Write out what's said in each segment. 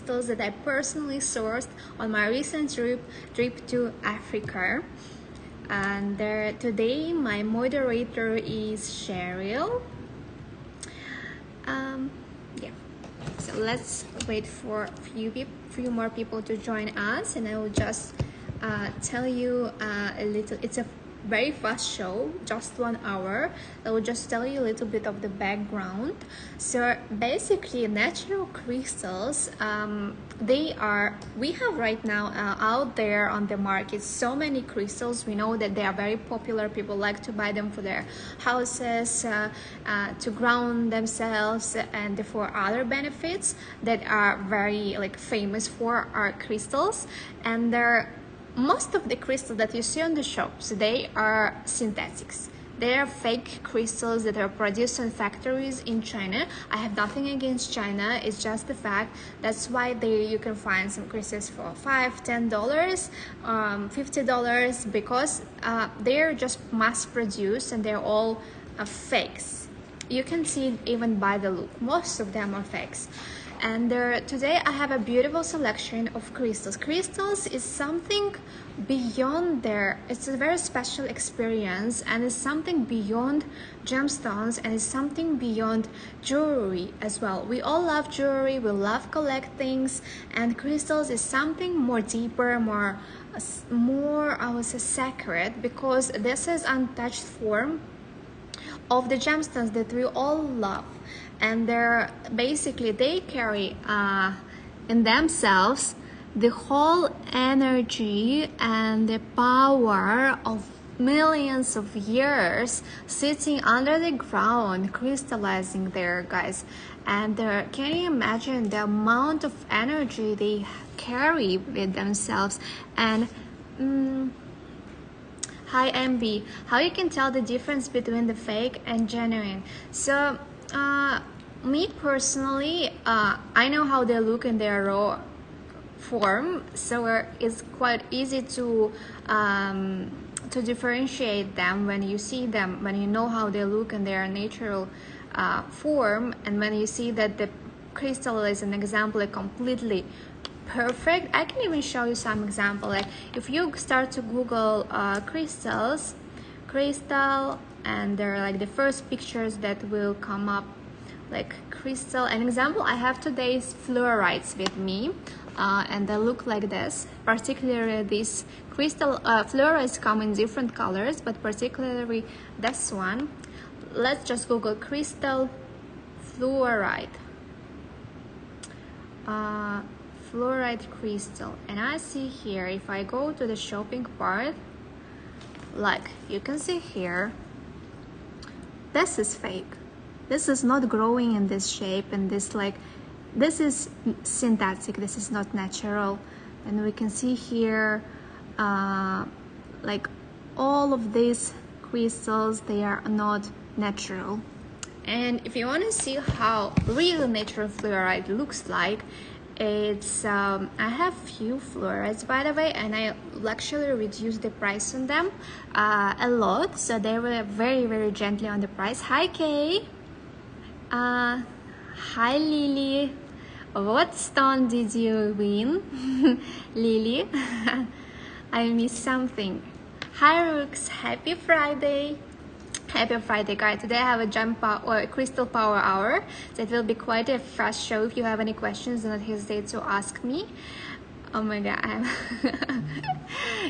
crystals that I personally sourced on my recent trip to Africa. And today my moderator is Cheryl. Yeah, so let's wait for a few more people to join us, and I will just tell you a little. It's a very fast show, just 1 hour. I will just tell you a little bit of the background. So basically, natural crystals, we have right now out there on the market so many crystals. We know that they are very popular. People like to buy them for their houses, to ground themselves, and for other benefits that are very famous for our crystals. And most of the crystals that you see on the shops, they are synthetics. They are fake crystals that are produced in factories in China. I have nothing against China. It's just the fact. That's why you can find some crystals for $5, $10, $50, because they're just mass produced and they're all fakes. You can see it even by the look. Most of them are fakes. And today I have a beautiful selection of crystals. Crystals is something beyond it's a very special experience, and it's something beyond gemstones, and it's something beyond jewelry as well. We all love jewelry, we love collect things, and crystals is something more deeper, more I would say sacred, because this is untouched form of the gemstones that we all love. And they carry in themselves the whole energy and the power of millions of years sitting under the ground, crystallizing there, guys. And can you imagine the amount of energy they carry with themselves? And hi MB, how you can tell the difference between the fake and genuine? So me personally, I know how they look in their raw form, so it's quite easy to differentiate them when you see them, when you know how they look in their natural form, and when you see that the crystal is an example completely perfect. I can even show you some example. Like if you start to Google crystal, and they're the first pictures that will come up, like crystal. An example I have today is fluorites with me, and they look like this. Particularly this crystal, fluorites come in different colors, but particularly this one. Let's just Google crystal fluorite. Fluorite crystal, and I see here, if I go to the shopping part, like you can see here, this is fake. This is not growing in this shape, and this is synthetic. This is not natural. And we can see here all of these crystals, they are not natural. And if you want to see how real natural fluorite looks like, it's I have few fluorides, by the way, and I actually reduced the price on them a lot, so they were very, very gently on the price. Hi Kay. Hi Lily. What stone did you win? Lily. I missed something. Hi Rooks, happy Friday. Happy Friday, guys. Today I have a crystal power hour, so it will be quite a fast show. If you have any questions, do not hesitate to ask me. Oh my god.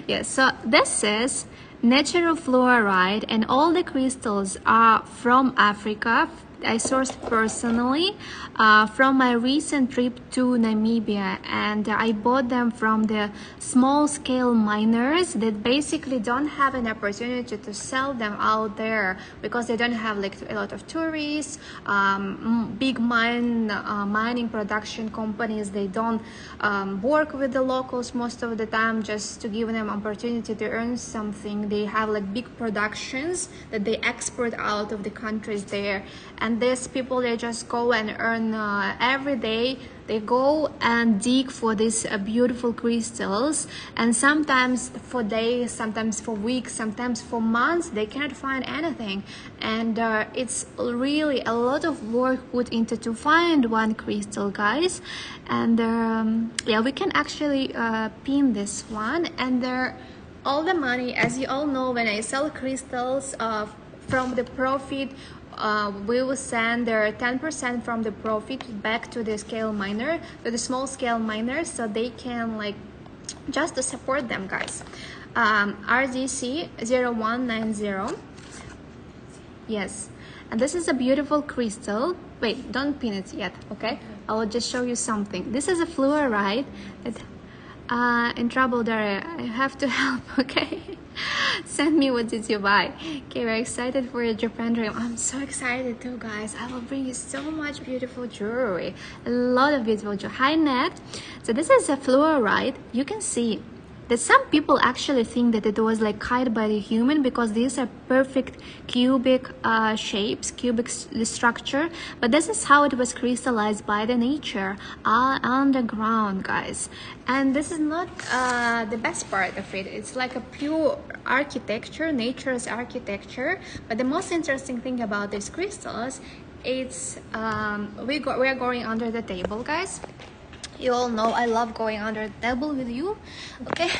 Yeah, so this is natural fluoride, and all the crystals are from Africa. I sourced personally from my recent trip to Namibia, and I bought them from the small-scale miners that basically don't have an opportunity to sell them out there because they don't have a lot of tourists. Big mining production companies, they don't work with the locals most of the time, just to give them opportunity to earn something. They have big productions that they export out of the countries there. and these people, they just go and earn every day. They go and dig for these beautiful crystals, and sometimes for days, sometimes for weeks, sometimes for months, they cannot find anything. And it's really a lot of work put into to find one crystal, guys. And yeah, we can actually pin this one, and all the money, as you all know, when I sell crystals, from the profit, we will send their 10% from the profit back to the scale miner, to the small scale miners, so they can, like, just to support them, guys. RDC 0190. Yes, and this is a beautiful crystal. Wait, don't pin it yet, okay? I will just show you something. This is a fluorite that in trouble, Daria. I have to help, okay? Send me, what did you buy? Okay, we're excited for your Japan dream. I'm so excited too, guys. I will bring you so much beautiful jewelry, a lot of beautiful jewelry. Hi, Nat. So this is a fluorite. You can see that some people actually think that it was like cut by the human, because these are perfect cubic shapes, cubic structure, but this is how it was crystallized by the nature underground, guys. And this is not the best part of it. It's like a pure architecture, nature's architecture. But the most interesting thing about these crystals, it's we are going under the table, guys. You all know I love going under the table with you, okay?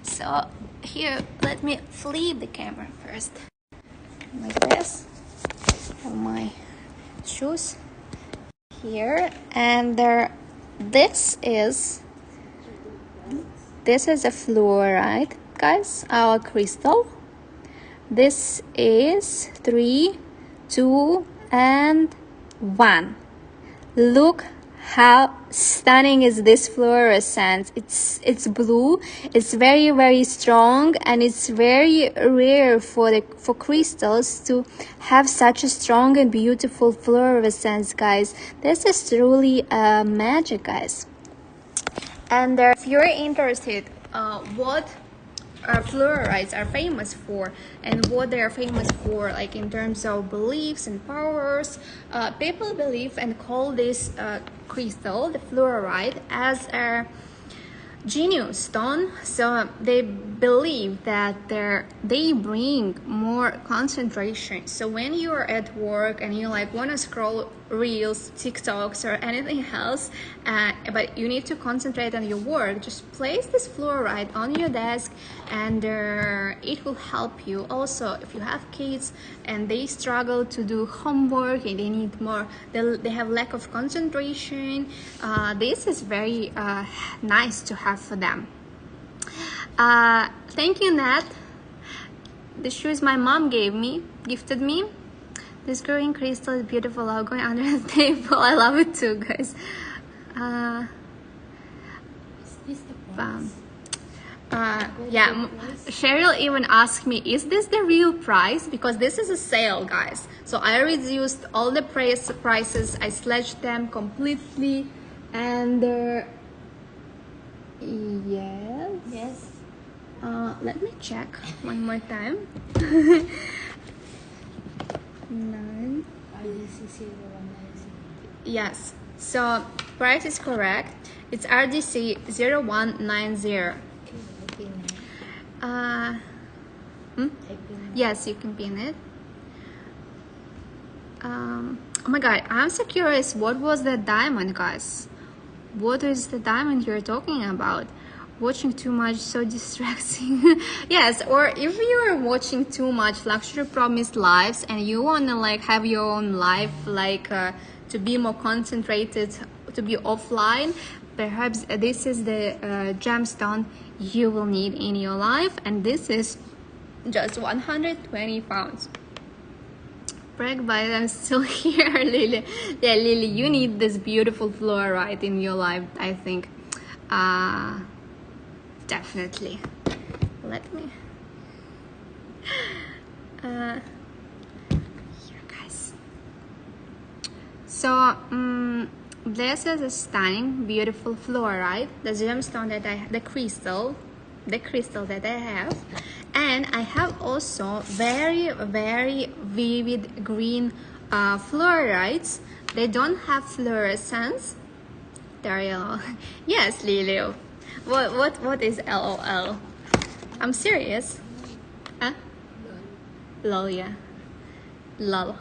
So here, let me flip the camera first, like this. Have my shoes here, and this is a fluorite, guys, our crystal. This is 3, 2, and 1. Look how stunning is this fluorescence. It's blue, it's very, very strong, and it's very rare for crystals to have such a strong and beautiful fluorescence, guys. This is truly magic, guys. And if you're interested what fluorites are famous for, and what they are famous for, like in terms of beliefs and powers, people believe and call this crystal, the fluorite, as a genius stone. So they believe that they bring more concentration. So when you're at work and you like want to scroll reels, TikToks, or anything else, but you need to concentrate on your work, just place this fluorite on your desk, and it will help you. Also, if you have kids and they struggle to do homework and they need more, they have lack of concentration, this is very nice to have for them. Thank you, Nat. The shoes my mom gifted me. This green crystal is beautiful. I'm going under the table. I love it too, guys. Is this the price? Yeah, Cheryl even asked me, is this the real price? Because this is a sale, guys. So I reduced all the prices. I slashed them completely. And yes. Let me check one more time. 9. Yes, so price is correct. It's RDC 0190. Yes, you can pin it. Oh my god, I'm so curious, what was the diamond, guys? What is the diamond you're talking about? Watching too much, so distracting. Yes, or if you are watching too much Luxury Promised Lives and you want to like have your own life, like to be more concentrated, to be offline, perhaps this is the gemstone you will need in your life. And this is just 120 pounds. Brag by it, I'm still here. Lily. Yeah, Lily, you need this beautiful fluorite in your life, I think. Definitely. Let me here, guys. So this is a stunning, beautiful fluorite, the gemstone that the crystal that I have. And I have also very, very vivid green fluorides, they don't have fluorescence. Daria, yes, Lilio. What is LOL? I'm serious. Huh? Lol, yeah. Lol.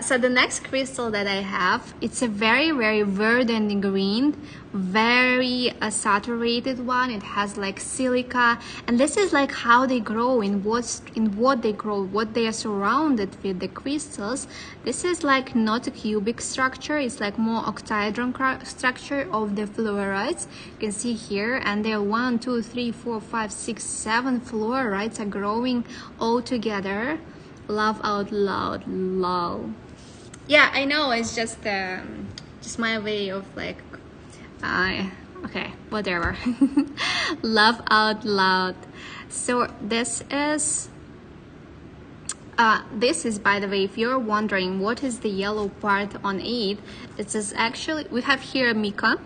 So the next crystal that I have, it's a very verdant green, very saturated one. It has like silica, and this is like how they grow, in what they grow, what they are surrounded with, the crystals. This is like not a cubic structure, it's like more octahedron structure of the fluorides. You can see here, and there are 1 2 3 4 5 6 7 fluorides are growing all together. Laugh out loud, lol. Yeah, I know, it's just my way of like, okay, whatever. Laugh out loud. So this is, by the way, if you're wondering what is the yellow part on it, it is actually, we have here mica,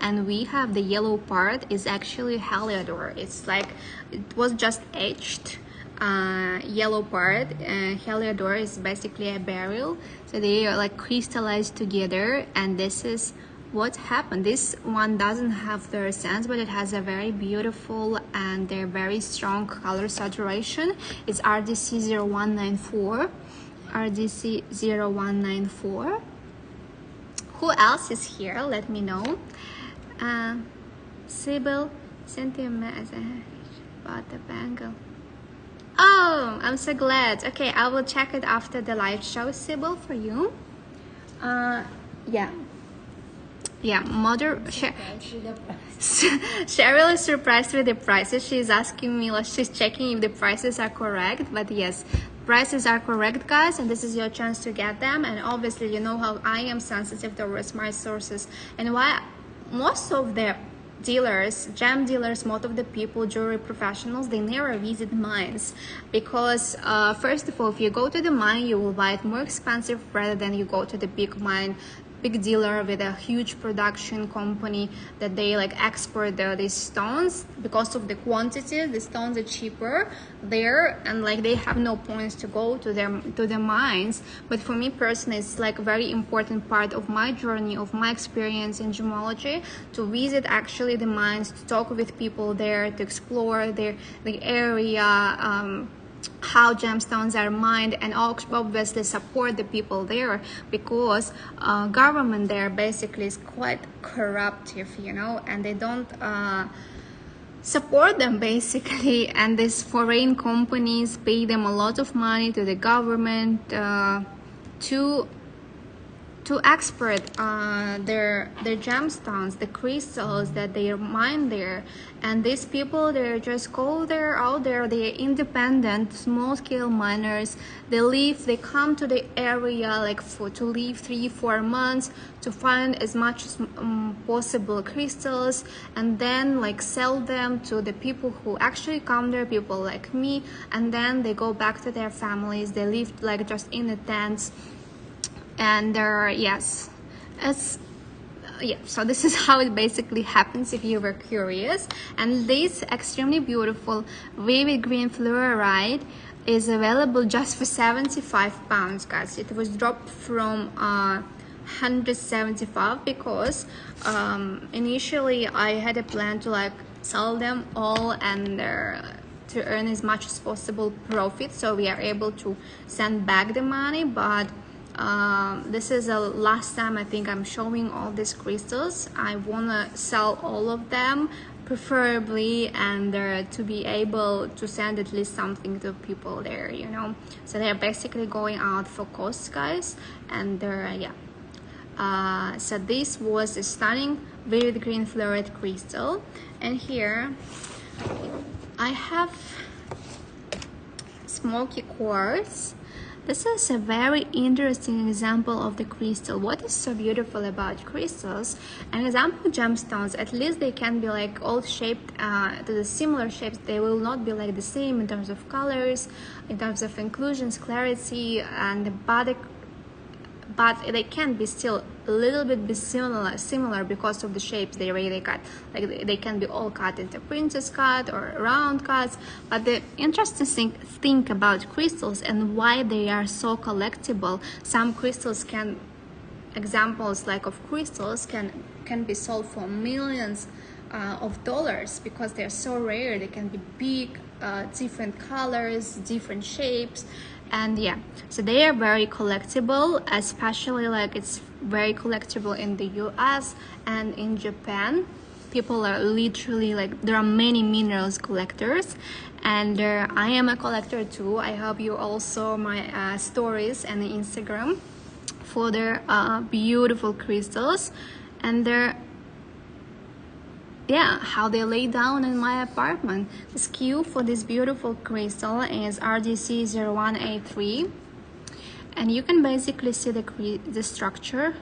and we have the yellow part is actually heliodor. It's like, it was just etched. Yellow part, heliodor is basically a beryl, so they are like crystallized together, and this is what happened. This one doesn't have fluorescence, but it has a very beautiful and a very strong color saturation. It's RDC 0194. RDC 0194. Who else is here? Let me know. Sybil sent you a message about the bangle. Oh, I'm so glad. Okay, I will check it after the live show, Sybil, for you. Yeah. Mother Cheryl is surprised with the prices. She's asking me, like, she's checking if the prices are correct. But yes, prices are correct, guys, and this is your chance to get them. And obviously, you know how I am sensitive towards my sources, and why most of the dealers, gem dealers, most of the people, jewelry professionals, they never visit mines, because first of all, if you go to the mine, you will buy it more expensive rather than you go to the big mine, big dealer with a huge production company that they like export these stones. Because of the quantity, the stones are cheaper there, and like they have no points to go to the mines. But for me personally, it's like a very important part of my journey, of my experience in gemology, to visit actually the mines, to talk with people there, to explore the area, how gemstones are mined, and obviously support the people there, because government there basically is quite corruptive, you know, and they don't support them basically, and these foreign companies pay them a lot of money to the government to export their gemstones, the crystals that they mine there. And these people, they just go there, out there, they're independent, small scale miners. They come to the area like to live 3-4 months, to find as much as possible crystals, and then like sell them to the people who actually come there, people like me, and then they go back to their families. They live like just in the tents. And yes, so this is how it basically happens, if you were curious. And this extremely beautiful vivid green fluoride is available just for 75 pounds, guys. It was dropped from 175 because initially I had a plan to like sell them all and to earn as much as possible profit, so we are able to send back the money. But this is the last time I think I'm showing all these crystals. I want to sell all of them preferably, and to be able to send at least something to people there, you know. So they're basically going out for cost, guys. And so this was a stunning vivid green fluoride crystal. And here I have smoky quartz. This is a very interesting example of the crystal. What is so beautiful about crystals? An example, gemstones, at least they can be like all shaped to the similar shapes. They will not be like the same in terms of colors, in terms of inclusions, clarity, and but they can be still a little bit be similar because of the shapes they really cut. Like they can be all cut into princess cut or round cuts. But the interesting thing about crystals and why they are so collectible, some crystals can, examples like of crystals can be sold for millions of dollars because they're so rare. They can be big, different colors, different shapes, and yeah, so they are very collectible, especially like it's very collectible in the US and in Japan. People are literally like, there are many minerals collectors, and I am a collector too. I hope you all saw my stories and Instagram for their beautiful crystals, and they're, yeah, how they lay down in my apartment. The SKU for this beautiful crystal is RDC 0183, and you can basically see the structure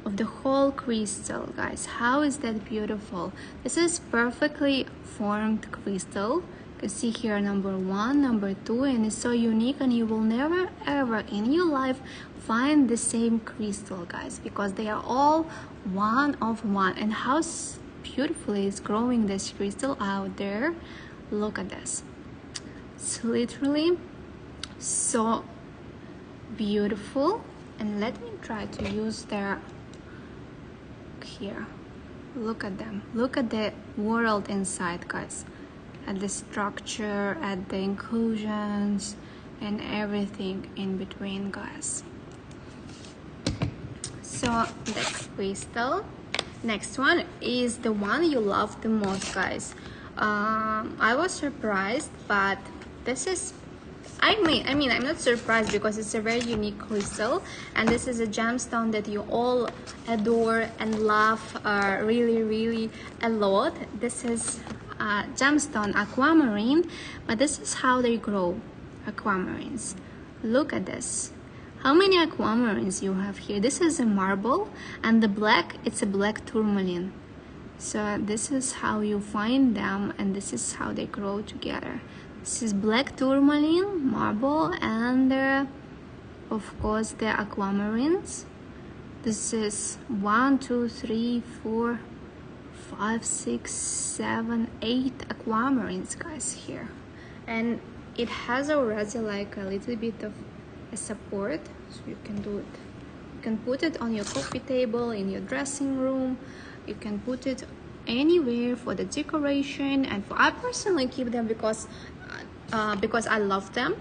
of the whole crystal, guys. How is that beautiful? This is perfectly formed crystal. You can see here number 1, number 2, and it's so unique, and you will never ever in your life find the same crystal, guys, because they are all one of one. And how beautifully is growing this crystal out there. Look at this. It's literally so beautiful. And let me try to use their here. Look at them. Look at the world inside, guys. At the structure, at the inclusions, and everything in between, guys. So the crystal. Next one is the one you love the most, guys. I was surprised, but this is, I mean, I'm not surprised because it's a very unique crystal, and this is a gemstone that you all adore and love really a lot. This is gemstone aquamarine, but this is how they grow aquamarines. Look at this. How many aquamarines you have here? This is a marble, and the black, it's a black tourmaline. So this is how you find them, and this is how they grow together. This is black tourmaline, marble, and of course the aquamarines. This is 1, 2, 3, 4, 5, 6, 7, 8 aquamarines, guys, here. And it has already like a little bit of a support, so you can do it. You can put it on your coffee table, in your dressing room. You can put it anywhere for the decoration. And I personally keep them because I love them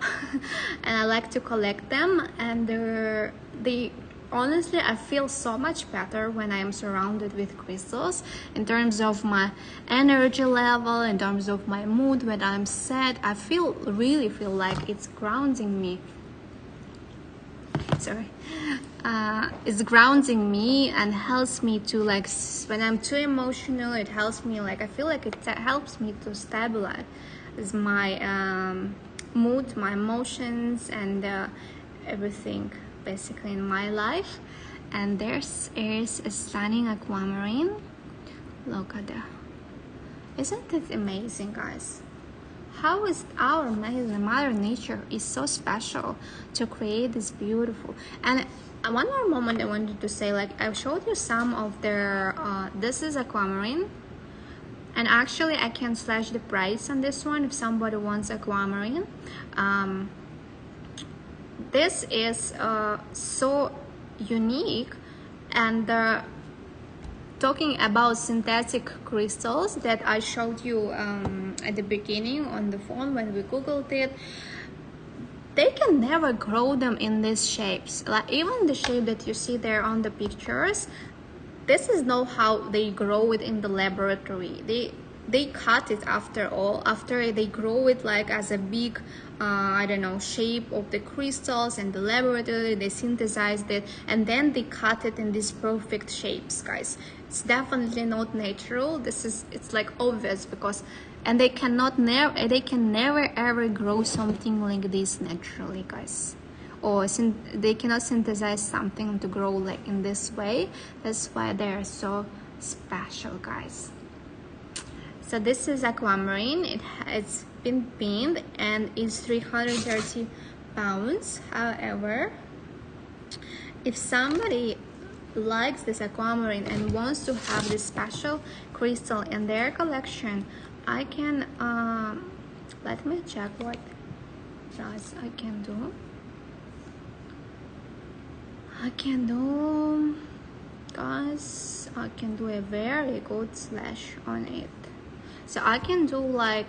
and I like to collect them. And they honestly, I feel so much better when I am surrounded with crystals in terms of my energy level, in terms of my mood. When I'm sad, I really feel like it's grounding me. Sorry. It's grounding me and helps me to, like, when I'm too emotional, it helps me, like, I feel like it helps me to stabilize my mood, my emotions, and everything basically in my life. And there's is a stunning aquamarine. Look at that. Isn't it amazing, guys? How is our mother nature is so special to create this beautiful. And one more moment I wanted to say, like, I showed you some of their this is aquamarine, and actually I can slash the price on this one if somebody wants aquamarine. This is so unique. And talking about synthetic crystals that I showed you at the beginning on the phone when we googled it, they can never grow them in these shapes. Like even the shape that you see there on the pictures, this is not how they grow it in the laboratory. They cut it after they grow it like as a big I don't know, shape of the crystals, and the laboratory they synthesized it, and then they cut it in these perfect shapes, guys. It's definitely not natural. It's like obvious, because and they can never ever grow something like this naturally, guys. Or they cannot synthesize something to grow like in this way. That's why they are so special, guys. So this is aquamarine. It's been pinned and is 330 pounds. However, if somebody likes this aquamarine and wants to have this special crystal in their collection, I can let me check what else I can do. Guys, I can do a very good slash on it. So I can do like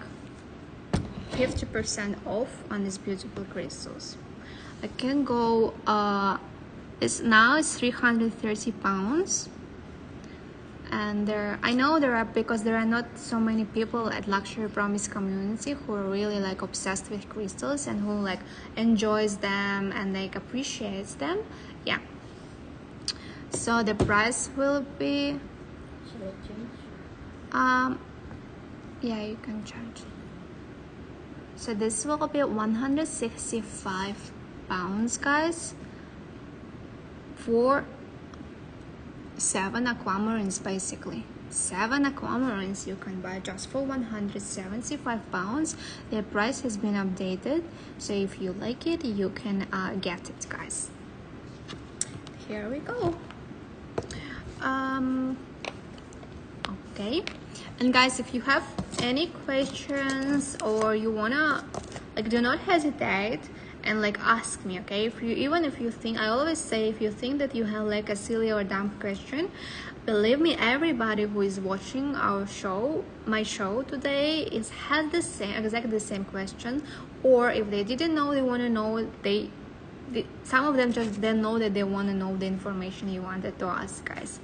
50% off on these beautiful crystals. I can go it's 330 pounds, and I know there are, because there are not so many people at Luxury Promise community who are really like obsessed with crystals and who like enjoys them and like appreciates them. Yeah, so the price will be Should I change? yeah, you can charge. So this will be 165 pounds, guys, for 7 aquamarines. Basically 7 aquamarines you can buy just for 175 pounds. The price has been updated, so if you like it, you can get it, guys. Here we go. Okay, and guys, if you have any questions or you wanna, like, do not hesitate and like ask me, okay? If you think, I always say, if you think that you have like a silly or dumb question, believe me, everybody who is watching our show, my show today, has the same, exactly the same question. Or if they didn't know, they want to know, some of them just didn't know that they want to know the information you wanted to ask, guys.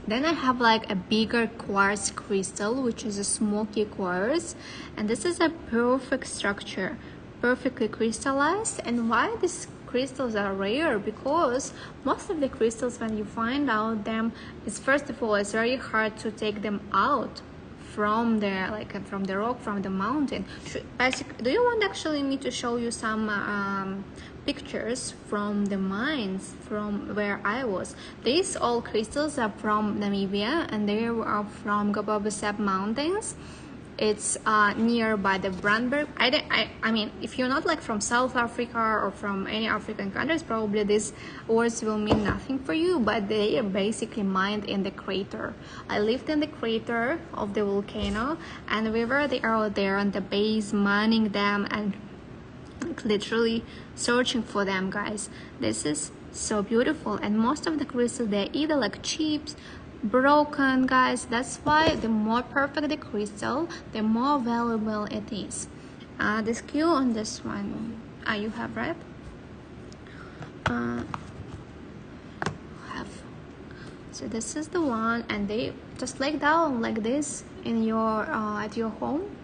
Then I have like a bigger quartz crystal, which is a smoky quartz, and this is a perfect structure, perfectly crystallized. And why these crystals are rare? Because most of the crystals, when you find out them, is, first of all, it's very hard to take them out from the rock, from the mountain. Do you want actually me to show you some pictures from the mines from where I was? These all crystals are from Namibia, and they are from Gababasep Mountains. It's nearby the Brandberg. I mean, if you're not like from South Africa or from any African countries, probably these words will mean nothing for you, but they are basically mined in the crater. I lived in the crater of the volcano, and we were out there on the base mining them and like literally searching for them, guys. This is so beautiful, and most of the crystals, they're either like chips, broken, guys. That's why the more perfect the crystal, the more valuable it is. The SKU on this one, you have, right? Have. So this is the one, and they just lay down like this in your at your home,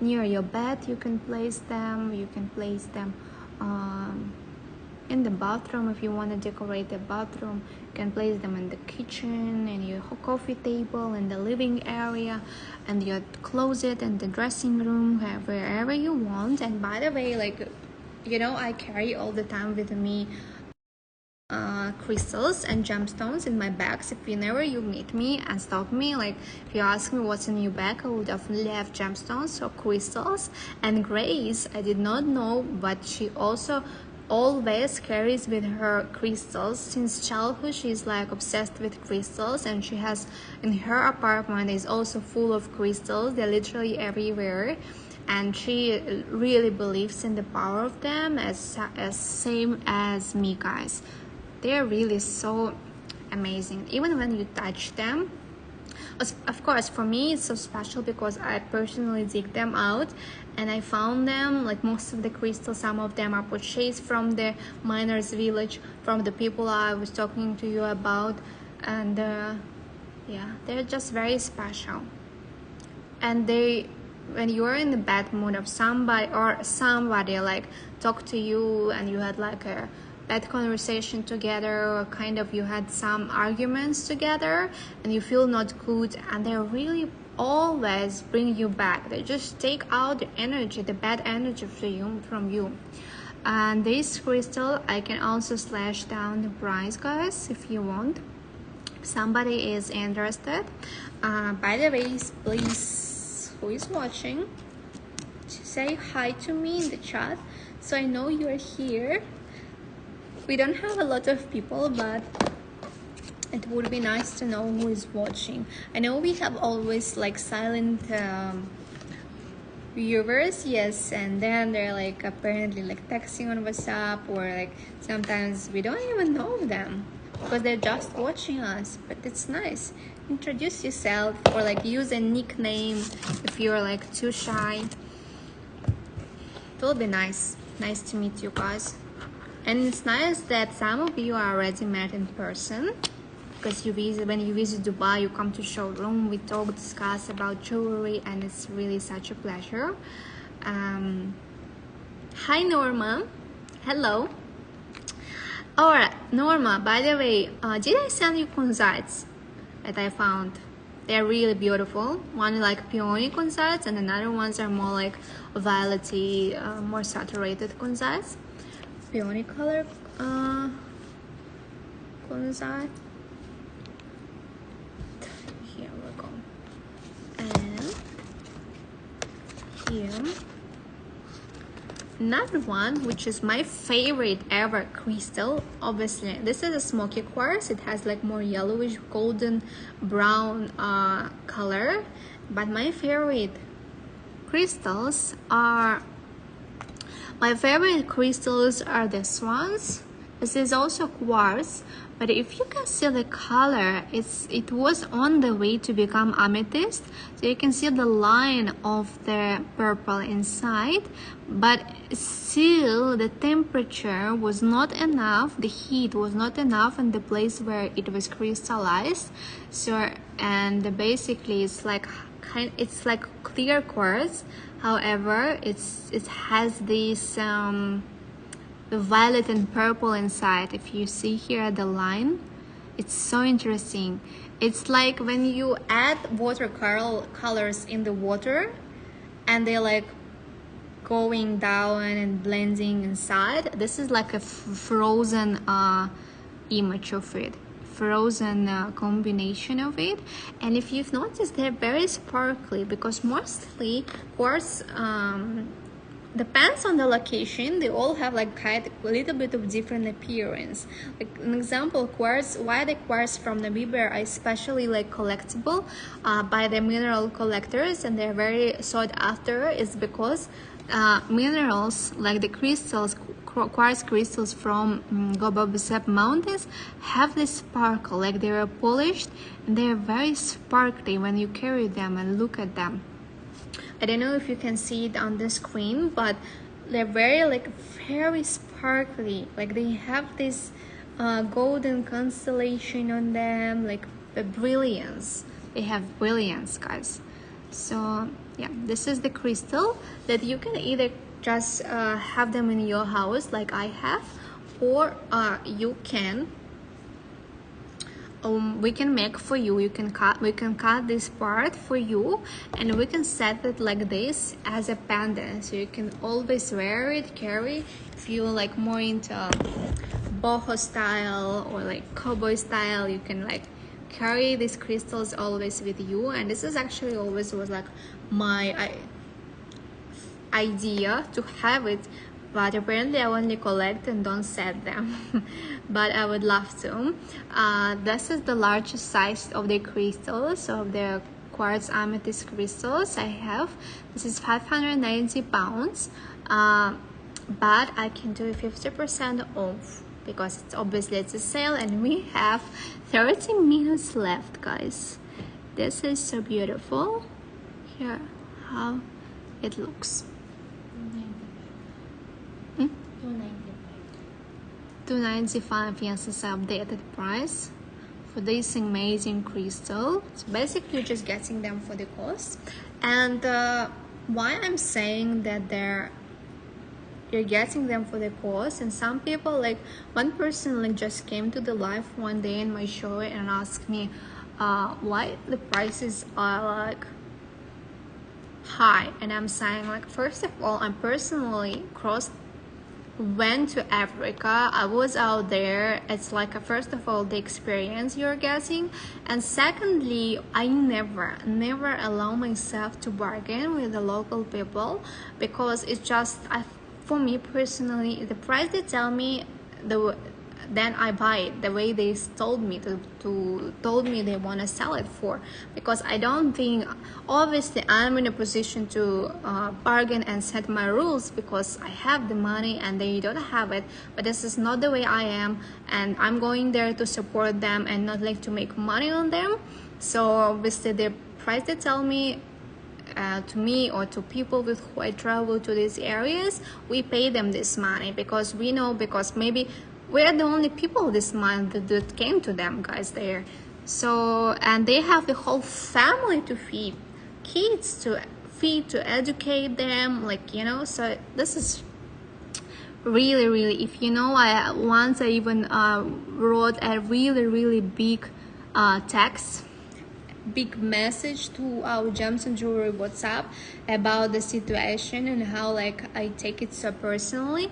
near your bed. You can place them. You can place them in the bathroom if you want to decorate the bathroom. You can place them in the kitchen, in your coffee table, in the living area, and your closet, and the dressing room, wherever you want. And by the way, like, you know, I carry all the time with me crystals and gemstones in my bags. If whenever you meet me and stop me, like if you ask me what's in your bag, I will definitely have gemstones or crystals. And Grace, I did not know, but she also always carries with her crystals. Since childhood, she's like obsessed with crystals, and she has, in her apartment is also full of crystals. They're literally everywhere, and she really believes in the power of them as same as me, guys. They're really so amazing. Even when you touch them, of course, for me it's so special because I personally dig them out, and I found them, like most of the crystals, some of them are purchased from the miners village, from the people I was talking to you about, and yeah, they're just very special. And when you're in the bad mood of somebody like talk to you, and you had like a bad conversation together, or kind of you had some arguments together and you feel not good, and they really always bring you back. They just take out the energy, the bad energy from you. And this crystal, I can also slash down the price, guys, if you want. Somebody is interested. By the way, please, who is watching, say hi to me in the chat so I know you're here. We don't have a lot of people, but it would be nice to know who is watching. I know we have always like silent viewers, yes, and then they're like apparently like texting on WhatsApp, or like sometimes we don't even know them because they're just watching us. But it's nice. Introduce yourself, or like use a nickname if you're like too shy. It will be nice to meet you guys. And it's nice that some of you are already met in person, because when you visit Dubai, you come to showroom, we talk, discuss about jewelry, and it's really such a pleasure. Hi Norma, hello. Alright, Norma, by the way, did I send you concerts that I found? They're really beautiful. One like peony concerts, and another ones are more like violety, more saturated concerts. Peony color concert. Here we go. And here another one, which is my favorite ever crystal. Obviously this is a smoky quartz. It has like more yellowish golden brown color, but my favorite crystals are this ones. This is also quartz, but if you can see the color, it was on the way to become amethyst, so you can see the line of the purple inside, but still the temperature was not enough, the heat was not enough in the place where it was crystallized. So, and basically it's like clear quartz, however it has this the violet and purple inside. If you see here the line, it's so interesting. It's like when you add watercolors in the water and they're like going down and blending inside. This is like a frozen image of it, frozen combination of it. And if you've noticed, they're very sparkly, because mostly quartz depends on the location. They all have like a little bit of different appearance. Like an example, quartz, why the quartz from Namibia are especially like collectible by the mineral collectors, and they're very sought after, is because minerals like the crystals, quartz crystals from Gobabisep mountains have this sparkle, like they are polished and they are very sparkly when you carry them and look at them. I don't know if you can see it on the screen, but they're very sparkly. Like they have this golden constellation on them, like the brilliance. They have brilliance, guys. So yeah, this is the crystal that you can either just have them in your house like I have, or you can we can make for you. We can cut this part for you, and we can set it like this as a pendant, so you can always wear it, carry. If you like more into boho style or like cowboy style, you can like carry these crystals always with you. And this is actually always was like my idea to have it, but apparently I only collect and don't set them. But I would love to. This is the largest size of the crystals, of the quartz amethyst crystals I have. This is 590 pounds, but I can do 50% off because it's a sale, and we have 30 minutes left, guys. This is so beautiful. Here how it looks. 295, yes, is the updated price for this amazing crystal. So basically you're just getting them for the cost. And why I'm saying that you're getting them for the cost, and some people, like one person like just came to the live one day in my show and asked me why the prices are like high. And I'm saying, like, first of all, I'm personally went to Africa. I was out there. It's like first of all the experience you're getting, and secondly I never allow myself to bargain with the local people, because it's just for me personally, the price they tell me, then I buy it the way they told me told me they want to sell it for, because I don't think, obviously I'm in a position to bargain and set my rules because I have the money and they don't have it, but this is not the way I am, and I'm going there to support them and not like to make money on them. So obviously the price they tell me to me or to people with who I travel to these areas, we pay them this money because we know, because maybe we're the only people this month that came to them guys there. So, and they have the whole family to feed, kids to feed, to educate them, like, you know. So this is really, if you know, I even wrote a really big text, big message to our Gems and Jewelry WhatsApp about the situation and how like I take it so personally.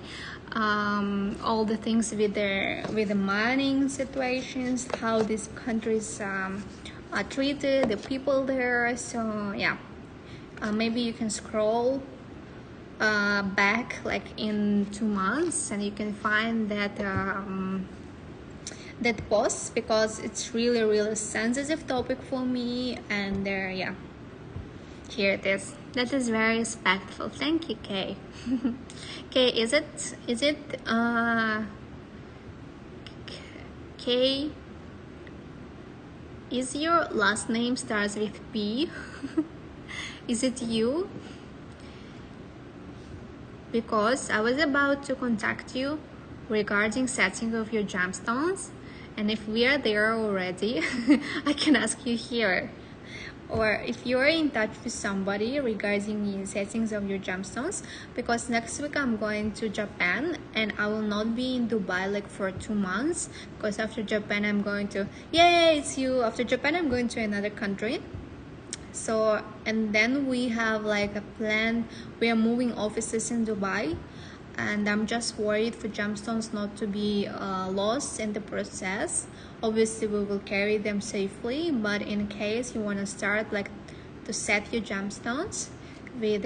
All the things with the mining situations, how these countries are treated, the people there. So yeah, maybe you can scroll back like in 2 months and you can find that that post, because it's really sensitive topic for me. And yeah, here it is. That is very respectful. Thank you, Kay. Kay, is it Kay, is your last name starts with P? Is it you? Because I was about to contact you regarding setting of your gemstones, and if we are there already, I can ask you here. Or if you're in touch with somebody regarding the settings of your gemstones, because next week I'm going to Japan and I will not be in Dubai like for 2 months, because after Japan I'm going to, yeah, it's you. After Japan I'm going to another country. So, and then we have like a plan, we are moving offices in Dubai, and I'm just worried for gemstones not to be lost in the process. Obviously we will carry them safely, but in case you want to start like to set your gemstones with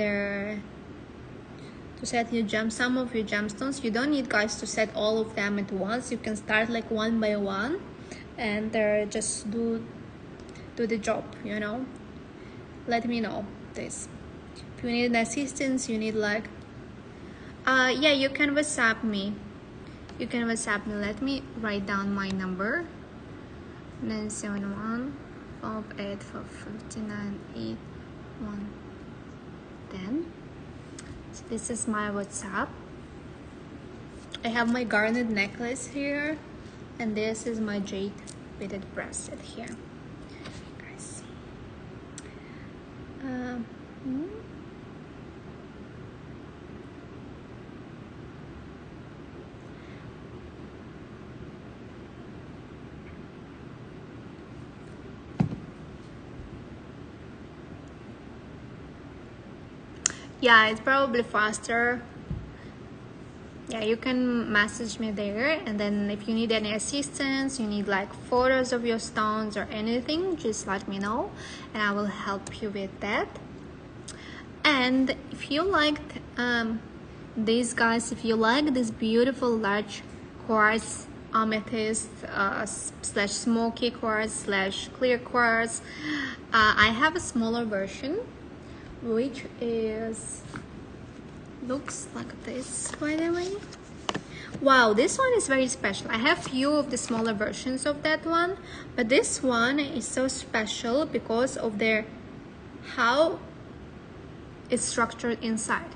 some of your gemstones, you don't need guys to set all of them at once. You can start like one by one and just do the job, you know. Let me know this. If you need assistance, you need like yeah, you can WhatsApp me. Let me write down my number. 971 584 10. So this is my WhatsApp. I have my garnet necklace here, and this is my jade beaded bracelet here, guys. Yeah, it's probably faster. Yeah, you can message me there, and then if you need any assistance, you need like photos of your stones or anything, just let me know and I will help you with that. And if you liked these guys, if you like this beautiful large quartz amethyst slash smoky quartz slash clear quartz, I have a smaller version which looks like this, by the way. Wow, this one is very special. I have few of the smaller versions of that one, but this one is so special because of how it's structured inside,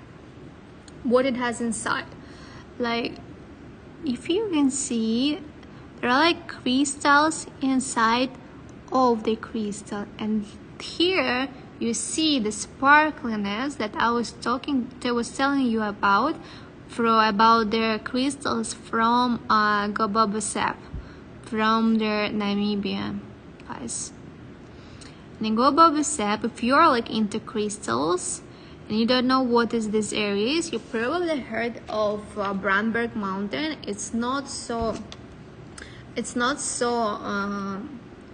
what it has inside. Like, if you can see, there are like crystals inside of the crystal, and here you see the sparkliness that I was telling you about the crystals from Gobobosep, from the Namibia, guys. And in Gobobosep, if you're like into crystals and you don't know what is this area is, you probably heard of Brandberg Mountain.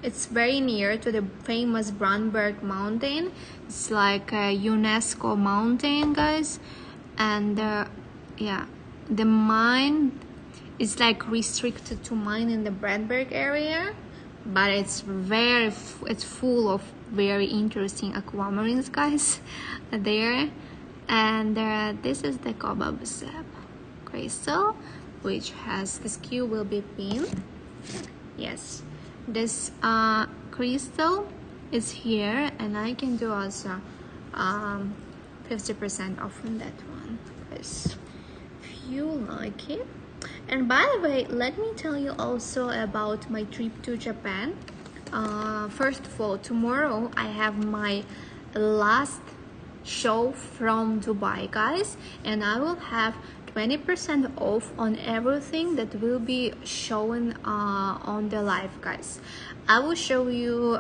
It's very near to the famous Brandberg Mountain. It's like a UNESCO mountain, guys. And yeah, the mine it's like restricted to mine in the Bradberg area, but it's full of very interesting aquamarines, guys, there. And this is the cobalt crystal, which has this cube will be pinned. Yes, this crystal is here, and I can do also 50% off on that one, guys, if you like it. And by the way, let me tell you also about my trip to Japan. First of all, tomorrow I have my last show from Dubai, guys, and I will have 20% off on everything that will be shown on the live, guys. I will show you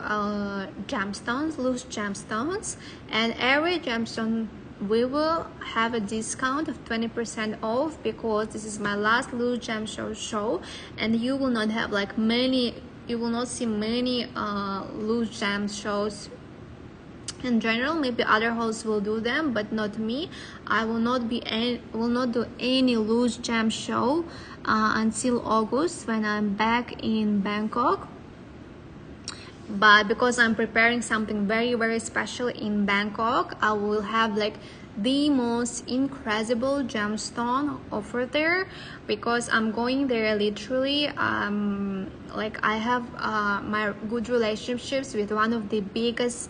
gemstones, loose gemstones, and every gemstone we will have a discount of 20% off, because this is my last loose gemstone show, and you will not have like many, you will not see many loose gem shows in general. Maybe other hosts will do them, but not me. I will not do any loose gem show until August, when I'm back in Bangkok. But because I'm preparing something very, very special in Bangkok, I will have like the most incredible gemstone over there, because I'm going there literally like I have my good relationships with one of the biggest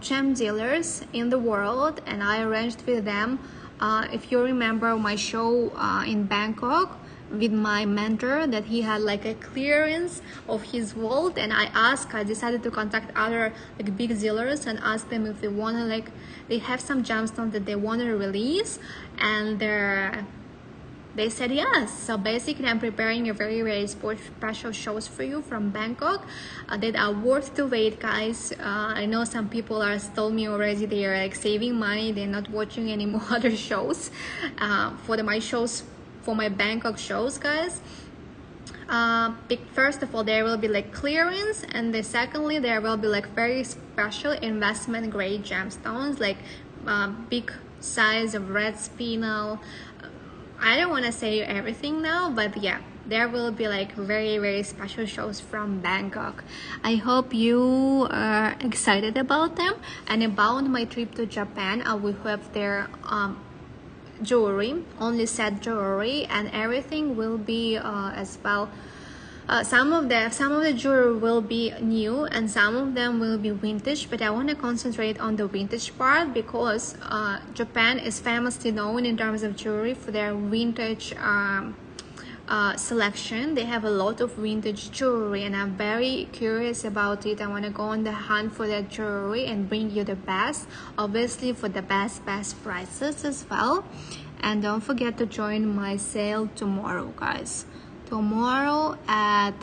gem dealers in the world, and I arranged with them. If you remember my show in Bangkok with my mentor, that he had like a clearance of his vault, and I decided to contact other like big dealers and ask them if they want to, like, they have some gemstones that they want to release, and they said yes. So basically I'm preparing a very, very special shows for you from Bangkok that are worth to wait, guys. I know some people are told me already they are like saving money, they're not watching any more other shows my shows, for my Bangkok shows, guys. First of all, there will be like clearance, and secondly there will be like very special investment grade gemstones, like big size of red spinel. I don't want to say everything now, but yeah, there will be like very, very special shows from Bangkok. I hope you are excited about them. And about my trip to Japan, I will have their jewelry, only set jewelry, and everything will be as well. Some of the jewelry will be new, and some of them will be vintage, but I want to concentrate on the vintage part, because Japan is famously known in terms of jewelry for their vintage selection. They have a lot of vintage jewelry, and I'm very curious about it. I want to go on the hunt for that jewelry and bring you the best, obviously for the best prices as well. And don't forget to join my sale tomorrow, guys. Tomorrow at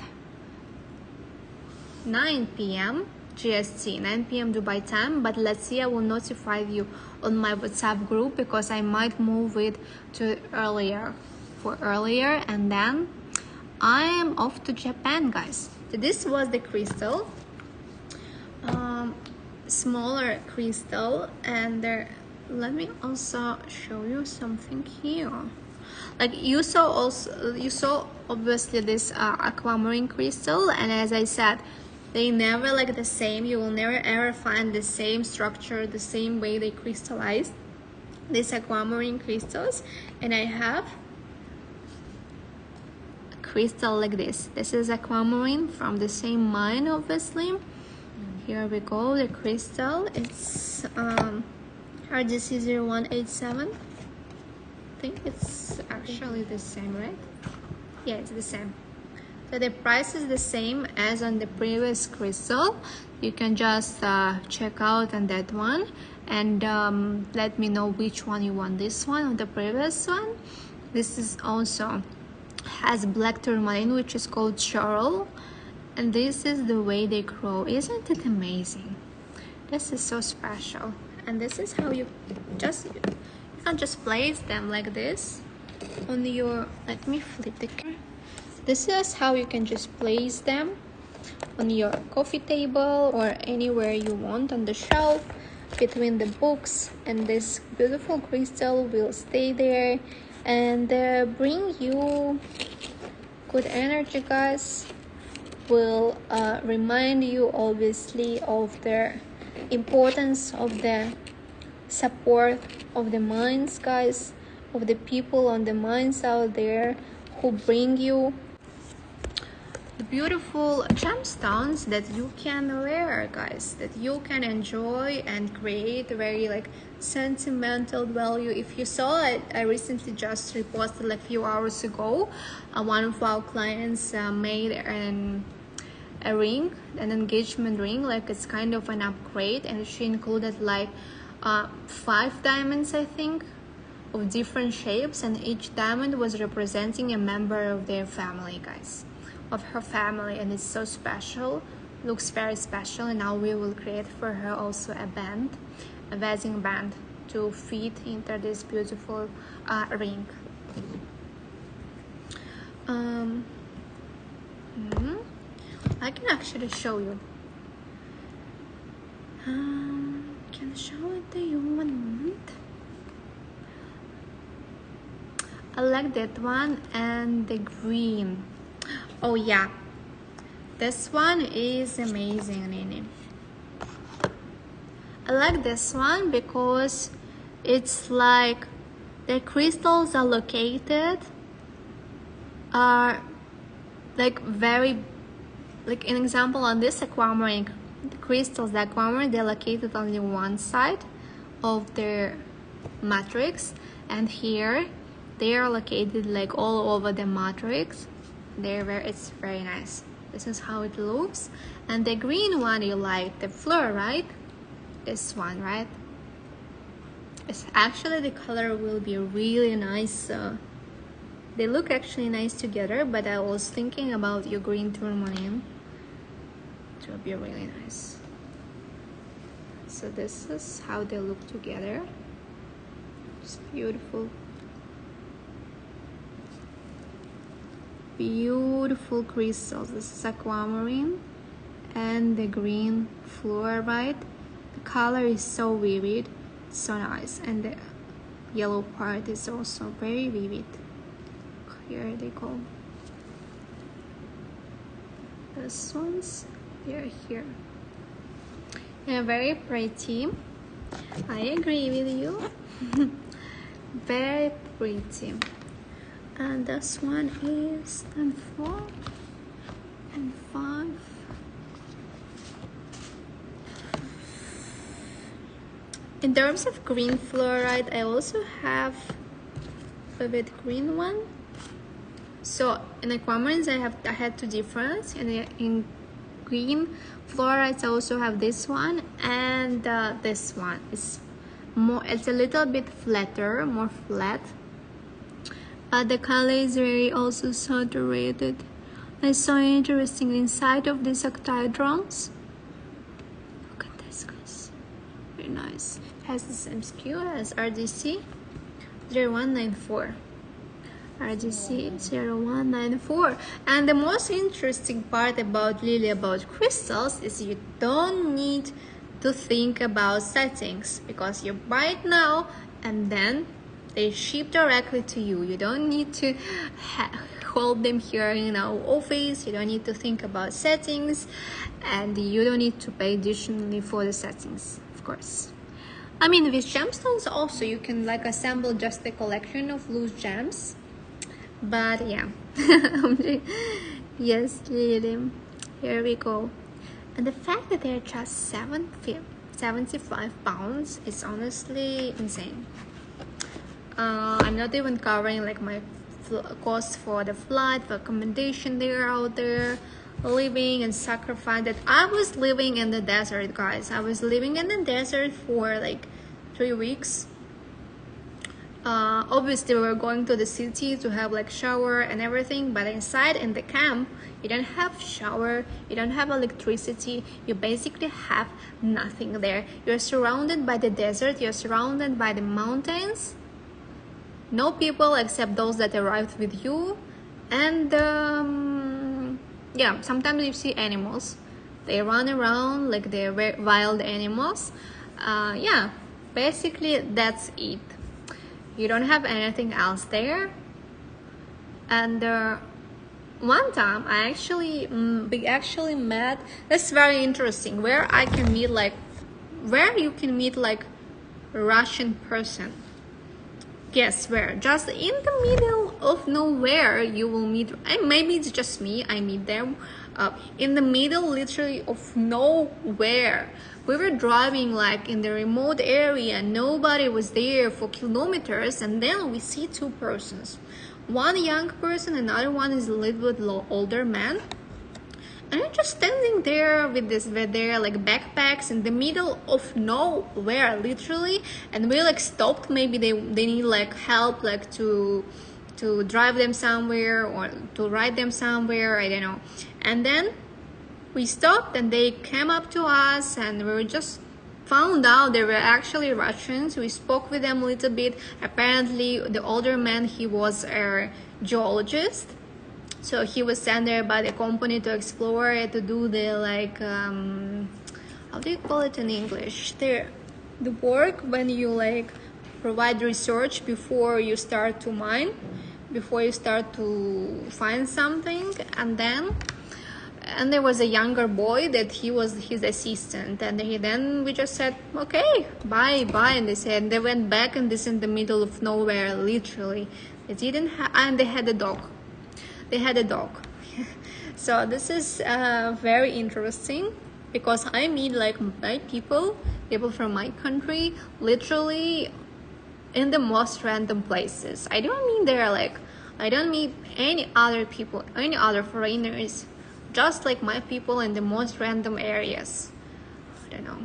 9 p.m. GST, 9 p.m. Dubai time, but let's see, I will notify you on my WhatsApp group, because I might move it to earlier, and then I am off to Japan, guys. So this was the crystal, smaller crystal, and let me also show you something here. Like you saw obviously this aquamarine crystal, and as I said, they never like the same. You will never ever find the same structure, the same way they crystallize these aquamarine crystals. And I have a crystal like this. This is aquamarine from the same mine, obviously. Here we go, the crystal. It's RGC 0187. I think it's actually the same, right? Yeah, it's the same. So the price is the same as on the previous crystal. You can just check out on that one, and let me know which one you want, this one or the previous one. This is also has black tourmaline, which is called coral, and this is the way they grow. Isn't it amazing? This is so special. And this is how you can just place them like this on your, let me flip the camera. This is how you can just place them on your coffee table or anywhere you want, on the shelf, between the books, and this beautiful crystal will stay there and bring you good energy, guys. Will remind you obviously of the importance of the support of the minds, guys, of the people on the minds out there who bring you the beautiful gemstones that you can wear, guys, that you can enjoy and create very like sentimental value. If you saw it, I recently just reposted like a few hours ago, one of our clients made a ring, an engagement ring, like it's kind of an upgrade, and she included like 5 diamonds, I think, of different shapes, and each diamond was representing a member of their family, guys, of her family, and it's so special, looks very special. And now we will create for her also a band, a wedding band to fit into this beautiful ring. I can actually show you. Can show it to you one moment. I like that one and the green. Oh yeah, this one is amazing, Nini. I like this one because it's like the crystals are located like very, like an example on this aquamarine, the crystals, the aquamarine, they're located only one side of their matrix, and here they are located like all over the matrix. It's very nice. This is how it looks. And the green one, you like the floor, right? This one, right? It's actually, the color will be really nice. They look actually nice together, but I was thinking about your green tourmaline. It will be really nice. So this is how they look together. It's beautiful. Beautiful crystals. This is aquamarine and the green fluorite. The color is so vivid, so nice, and the yellow part is also very vivid. Here they go. These ones, they're here. Yeah, very pretty. I agree with you. Very pretty. And this one is 4 and 5. In terms of green fluorite, I also have a vivid green one. So in aquamarines, I had 2 different, and in green fluorites I also have this one and this one. It's a little bit flatter, more flat. The color is very also saturated. It's so interesting inside of these octahedrons. Look at this, guys. Very nice. It has the same SKU as RDC 0194. RDC 0194. And the most interesting part about crystals is you don't need to think about settings, because you buy it now and then they ship directly to you. You don't need to hold them here in our office. You don't need to think about settings, and you don't need to pay additionally for the settings, of course. I mean, with gemstones also you can like assemble just a collection of loose gems, but yeah. Yes, Lily, here we go. And the fact that they're just 75 pounds is honestly insane. I'm not even covering like my cost for the flight, for accommodation there out there, living and sacrifice that I was living in the desert, guys. I was living in the desert for like 3 weeks. Obviously we were going to the city to have like shower and everything, but inside in the camp you don't have shower, you don't have electricity, you basically have nothing there. You're surrounded by the desert, you're surrounded by the mountains, no people except those that arrived with you, and yeah, sometimes you see animals, they run around like they're wild animals. Yeah, basically that's it. You don't have anything else there. And one time we actually met. That's very interesting. Where you can meet like a Russian person. Guess where? Just in the middle of nowhere you will meet, and maybe it's just me, I meet them in the middle literally of nowhere. We were driving like in the remote area, nobody was there for kilometers, and then we see two persons, one young person, another one is a little bit older man, and I'm just standing there with their like backpacks in the middle of nowhere, literally. And we like stopped. Maybe they need like help, like to drive them somewhere or to ride them somewhere. I don't know. And then we stopped, and they came up to us, and we were just found out they were actually Russians. We spoke with them a little bit. Apparently, the older man, he was a geologist. So he was sent there by the company to explore it, to do the like, how do you call it in English? The work when you like provide research before you start to mine, before you start to find something. And there was a younger boy that he was his assistant, and then we just said, okay, bye. And they went back, and this in the middle of nowhere, literally. They didn't and they had a dog. So this is very interesting, because I meet like my people from my country, literally in the most random places. I don't meet any other people, any other foreigners, just like my people in the most random areas. I don't know.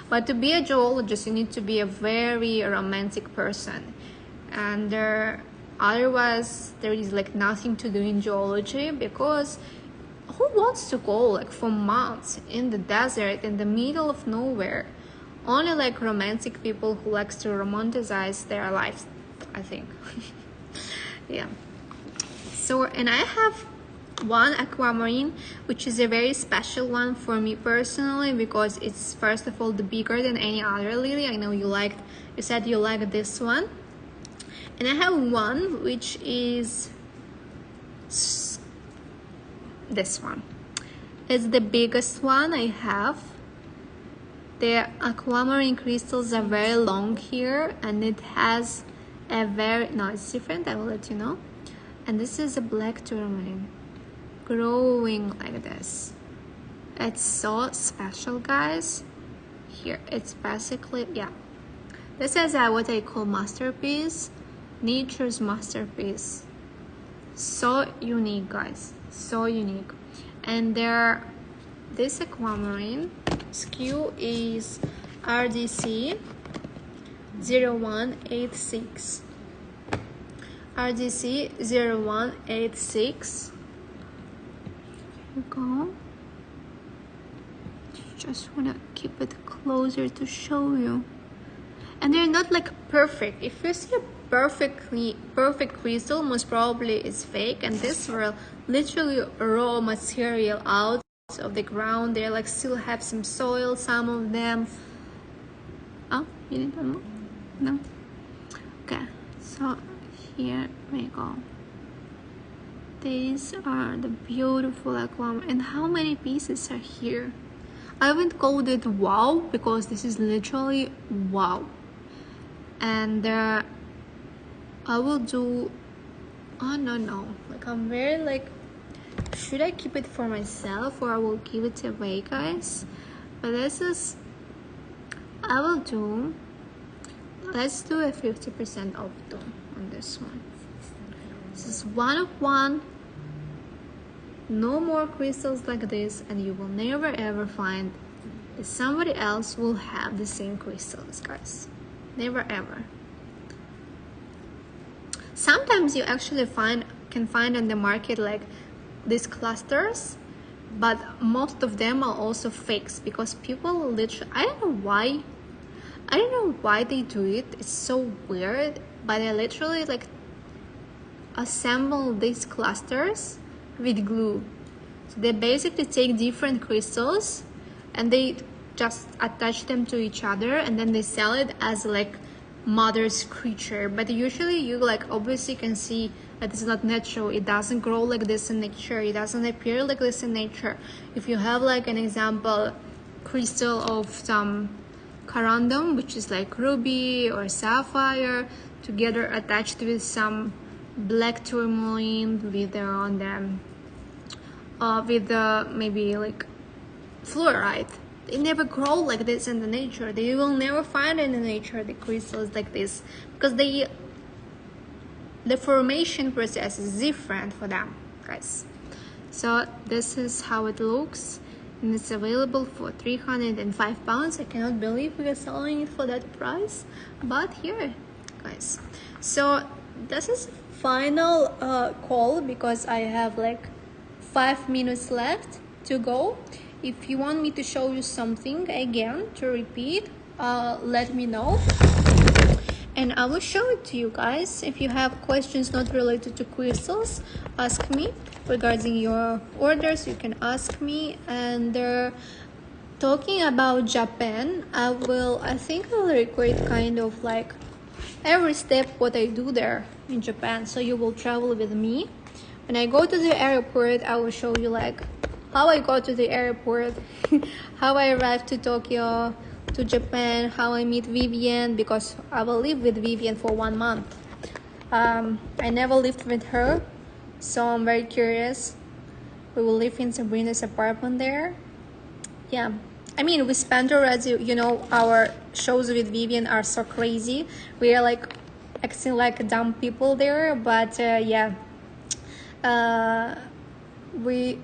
But to be a geologist, you need to be a very romantic person, and otherwise there is like nothing to do in geology, because who wants to go like for months in the desert in the middle of nowhere? Only like romantic people who likes to romanticize their lives, I think. Yeah. So, and I have one aquamarine, which is a very special one for me personally, because it's first of all the bigger than any other lily. I know you said you liked this one. And I have one which is this one. It's the biggest one I have. The aquamarine crystals are very long here, and it has it's different, I will let you know. And this is a black tourmaline growing like this. It's so special, guys. Here, it's basically, yeah. This is what I call masterpiece. Nature's masterpiece. So unique, guys, so unique. And this aquamarine SKU is RDC 0186. RDC 0186. Here we go. Just wanna keep it closer to show you. And they're not like perfect. If you see a perfect crystal, most probably it's fake, and this were literally raw material out of the ground. They like still have some soil, some of them. Oh, you need one more? No? Okay, so here we go. These are the beautiful aquamarine. And how many pieces are here? I haven't called it wow, because this is literally wow. And I will do, oh no, like I'm very like, should I keep it for myself or I will give it away, guys? But let's do let's do a 50% off though on this one. This is one of one. No more crystals like this, and you will never ever find that somebody else will have the same crystals, guys. Never ever. Sometimes you actually can find on the market like these clusters, but most of them are also fakes, because people literally, I don't know why they do it. It's so weird, but they literally like assemble these clusters with glue. So they basically take different crystals and they just attach them to each other, and then they sell it as like mother's creature. But usually you like obviously can see that is not natural. It doesn't grow like this in nature. It doesn't appear like this in nature. If you have like an example crystal of some corundum, which is like ruby or sapphire, together attached with some black tourmaline with on them, with maybe like fluorite, they never grow like this in the nature. They will never find in the nature the crystals like this, because the formation process is different for them, guys. So this is how it looks, and it's available for 305 pounds. I cannot believe we are selling it for that price, but here, guys. So this is final call, because I have like 5 minutes left to go. If you want me to show you something again to repeat, let me know, and I will show it to you guys. If you have questions not related to crystals, ask me. Regarding your orders, you can ask me. And talking about Japan, I think I'll record kind of like every step what I do there in Japan, so you will travel with me. When I go to the airport, I will show you like how I go to the airport, how I arrive to Tokyo, to Japan, how I meet Vivian, because I will live with Vivian for 1 month. I never lived with her, so I'm very curious. We will live in Sabrina's apartment there. Yeah, I mean, we spent already, you know, our shows with Vivian are so crazy. We are like acting like dumb people there, but yeah, we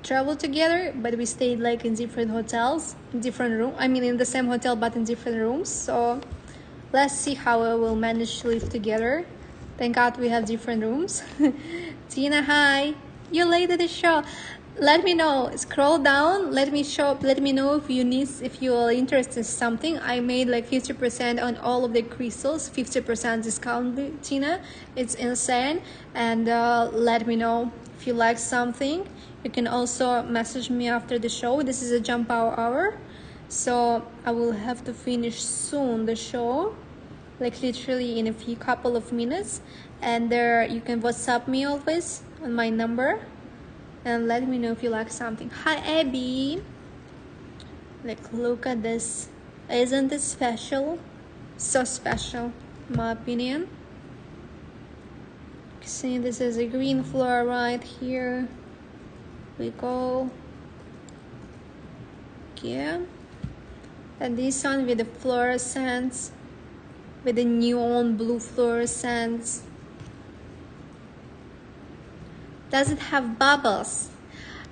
traveled together, but we stayed like in different hotels, in different rooms. I mean, in the same hotel, but in different rooms. So let's see how we will manage to live together. Thank God we have different rooms. Tina, hi. You're late at the show. Let me know. Scroll down. Let me know if you are interested in something. I made like 50% on all of the crystals. 50% discount, Tina. It's insane. And let me know if you like something. You can also message me after the show. This is a jump hour, so I will have to finish soon the show, like literally in a couple of minutes. And there you can WhatsApp me always on my number, and let me know if you like something. Hi Abby. Like, look at this. Isn't it special? So special, in my opinion. See, this is a green flower right here. We go. Yeah. And this one with the fluorescence, with the neon blue fluorescence. Does it have bubbles?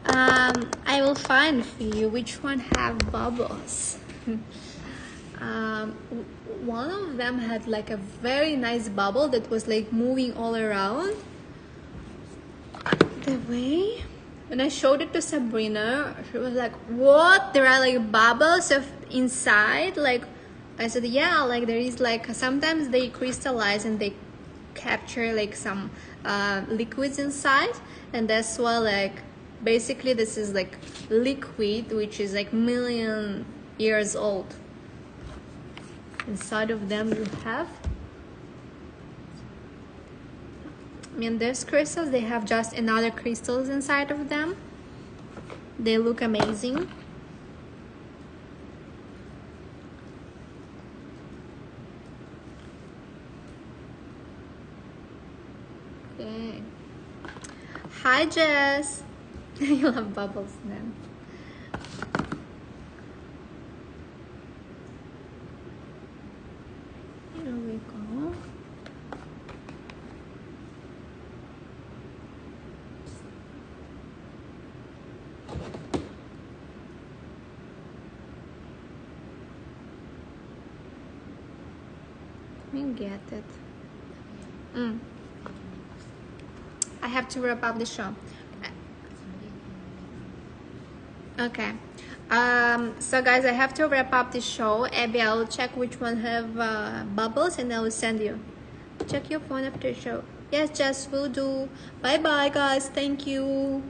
I will find for you which one have bubbles. One of them had like a very nice bubble that was like moving all around. The way when I showed it to Sabrina, she was like, what? There are like bubbles of inside? Like, I said, yeah, like there is like, sometimes they crystallize and they capture like some liquids inside, and that's why like basically this is like liquid which is like million years old. Inside of them you have, I mean, there's crystals, they have just another crystals inside of them. They look amazing. Okay. Hi Jess. You love bubbles then. Here we go. Let me get it. I have to wrap up the show. Okay. So guys, I have to wrap up the show. Abby, I'll check which one have bubbles and I will send you. Check your phone after the show. Yes, Jess, will do. Bye bye guys. Thank you.